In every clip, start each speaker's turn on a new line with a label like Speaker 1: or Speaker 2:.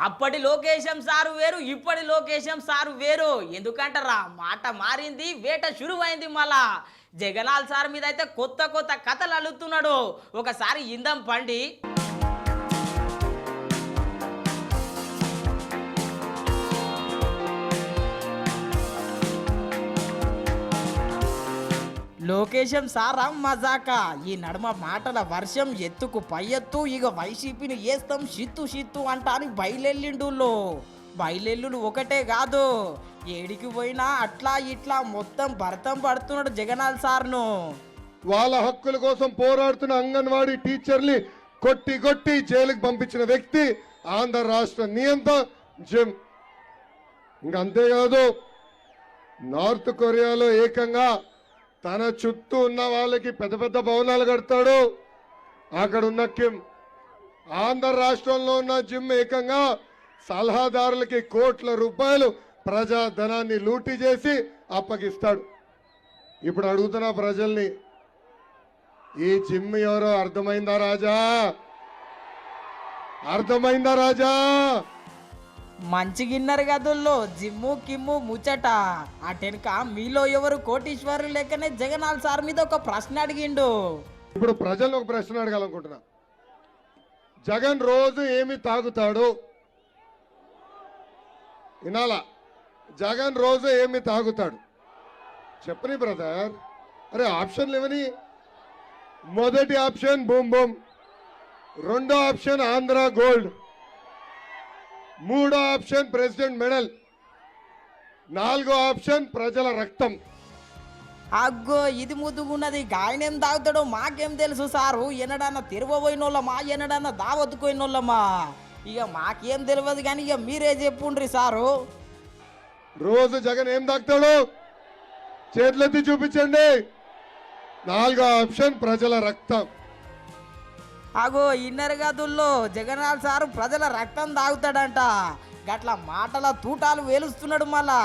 Speaker 1: అప్పటి లోకేశం సారు వేరు, ఇప్పటి లోకేశం సారు వేరు. ఎందుకంటారా, మాట మారింది, వేట షురువైంది. మళ్ళా జగనాల్ సార్ మీద అయితే కొత్త కొత్త కథలు అల్లుతున్నాడు. ఒకసారి ఇందం పండి. లోకేశం సారా మజాకా, ఈ నడుమ మాటల వర్షం ఎత్తుకు పై ఎత్తు. ఇక వైసీపీని వేస్తాం షిత్తు షిత్తు అంటా అని బయలెల్లిండుల్లో. బయలెల్లులు ఒకటే కాదు, ఏడికి పోయినా అట్లా ఇట్లా మొత్తం భర్తం పడుతున్నాడు జగనాల్ సార్ను.
Speaker 2: వాళ్ళ హక్కుల కోసం పోరాడుతున్న అంగన్వాడీ టీచర్ని కొట్టి కొట్టి జైలుకు పంపించిన వ్యక్తి ఆంధ్ర రాష్ట్ర నియంత జిమ్. ఇంకా అంతేకాదు, నార్త్ కొరియాలో ఏకంగా తన చుట్టూ ఉన్న వాళ్ళకి పెద్ద పెద్ద భవనాలు కడతాడు. అక్కడ ఉన్న కిమ్ ఆంధ్ర రాష్ట్రంలో ఉన్న జిమ్ ఏకంగా సలహాదారులకి కోట్ల రూపాయలు ప్రజాధనాన్ని లూటీ చేసి అప్పగిస్తాడు. ఇప్పుడు అడుగుతున్న ప్రజల్ని, ఈ జిమ్ ఎవరో అర్థమైందా రాజా? అర్థమైందా రాజా?
Speaker 1: మంచిగిన్నర్ గదుల్లో జిమ్ము కిమ్ము ముచ్చట. అటెనక మీలో ఎవరు కోటీశ్వరులు లెక్కనే జగనాల్ సార్ మీద ఒక ప్రశ్న అడిగిండు.
Speaker 2: ఇప్పుడు ప్రజలను ఒక ప్రశ్న అడగాలనుకుంటున్నా. జగన్ రోజు ఏమి తాగుతాడు? వినాలా? జగన్ రోజు ఏమి తాగుతాడు చెప్పని బ్రదర్. అరే ఆప్షన్లు ఏమని? మొదటి ఆప్షన్ బూమ్ బూమ్, రెండో ఆప్షన్ ఆంధ్ర గోల్డ్, మూడో ఆప్షన్ ప్రెసిడెంట్ మెడల్, నాలుగో ఆప్షన్ ప్రజల రక్తం.
Speaker 1: అగ్గో, ఇది ముద్దుగున్నది. గాయనేం తాగుతాడో మాకేం తెలుసు సారు. ఎన్నడన్నా తిరగబోయినోళ్ళమా, ఎన్నడన్నా దావత్తుకోయినోళ్ళమా, ఇక మాకేం తెలియదు. కానీ ఇక మీరే చెప్పుండ్రి సారు.
Speaker 2: రోజు జగన్ ఏం తాగుతాడు? చేతులెత్తి చూపించండి. నాలుగో ఆప్షన్ ప్రజల రక్తం.
Speaker 1: అగో, ఇన్నర్ గదుల్లో జగన్నాథ్ సారు ప్రజల రక్తం తాగుతాడంట. గట్ల మాటల తూటాలు వేలుస్తున్నాడు. మళ్ళా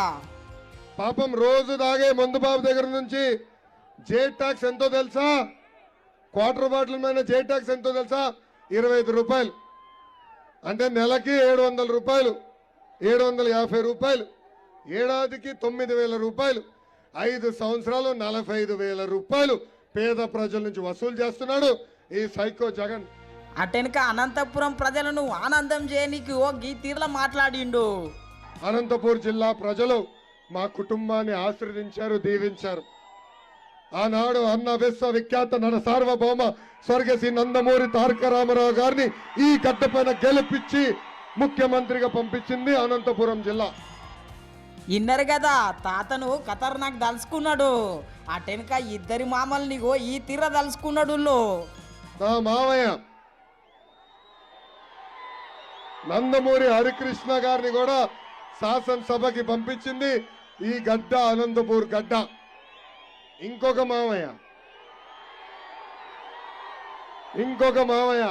Speaker 2: పాపం రోజు తాగే మందు బాబు దగ్గర నుంచి జే ట్యాక్స్ ఎంతో తెలుసా? క్వార్టర్ బాటిల్ మీద జే ట్యాక్స్ ఎంతో తెలుసా? 25 రూపాయలు. అంటే నెలకి 700 రూపాయలు, 750 రూపాయలు, ఏడాదికి 9,000 రూపాయలు, 5 సంవత్సరాలు 45,000 రూపాయలు పేద ప్రజల నుంచి వసూలు చేస్తున్నాడు ఈ సైకో జగన్.
Speaker 1: అటెనక అనంతపురం ప్రజలను ఆనందం చేయనీకి ఓ గీ తీర్ల మాట్లాడిండు.
Speaker 2: అనంతపూర్ జిల్లా ప్రజలు మా కుటుంబాన్ని ఆశీర్వదించారు, దీవించారు. ఆనాడు అన్న విశ్వవిఖ్యాత నట సార్వభౌమ స్వర్గశ్రీ నందమూరి తారక రామారావు గారిని ఈ గడ్డపైన గెలిపించి ముఖ్యమంత్రిగా పంపించింది అనంతపురం జిల్లా.
Speaker 1: ఇన్నరు కదా, తాతను ఖతర్నాక్ దలుచుకున్నాడు. అటెనక ఇద్దరి మామల్ని ఈ తీర దలుచుకున్నాడు.
Speaker 2: నా మావయ్య నందమూరి హరికృష్ణ గారిని కూడా శాసనసభకి పంపించింది ఈ గడ్డ, అనంతపూర్ గడ్డ. ఇంకొక మావయ్య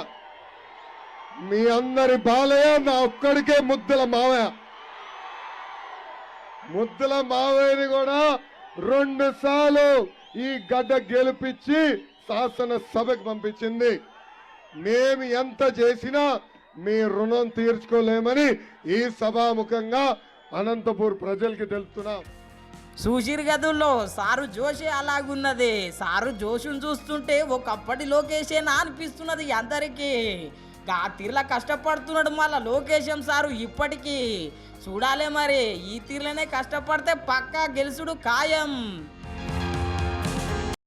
Speaker 2: మీ అందరి బాలయ్య, నా ఒక్కడికే ముద్దుల మావయ్య. ముద్దుల మావయ్యని కూడా 2 సార్లు ఈ గడ్డ గెలిపించి శాసనసభకు పంపించింది. మేము ఎంత చేసినా మీ రుణం తీర్చుకోలేమని ఈ సభాముఖంగా అనంతపూర్ ప్రజలకి తెలుపుతున్నాం.
Speaker 1: చూసిరు గదుల్లో సారు జోషే అలాగున్నది. సారు జోషును చూస్తుంటే ఒకప్పటి లోకేషేనా అనిపిస్తున్నది అందరికీ. ఆ తీర్ల కష్టపడుతున్నాడు మళ్ళా లోకేశం సారు ఇప్పటికీ. చూడాలే మరి, ఈ తీర్లనే కష్టపడితే పక్కా గెలుసుడు ఖాయం.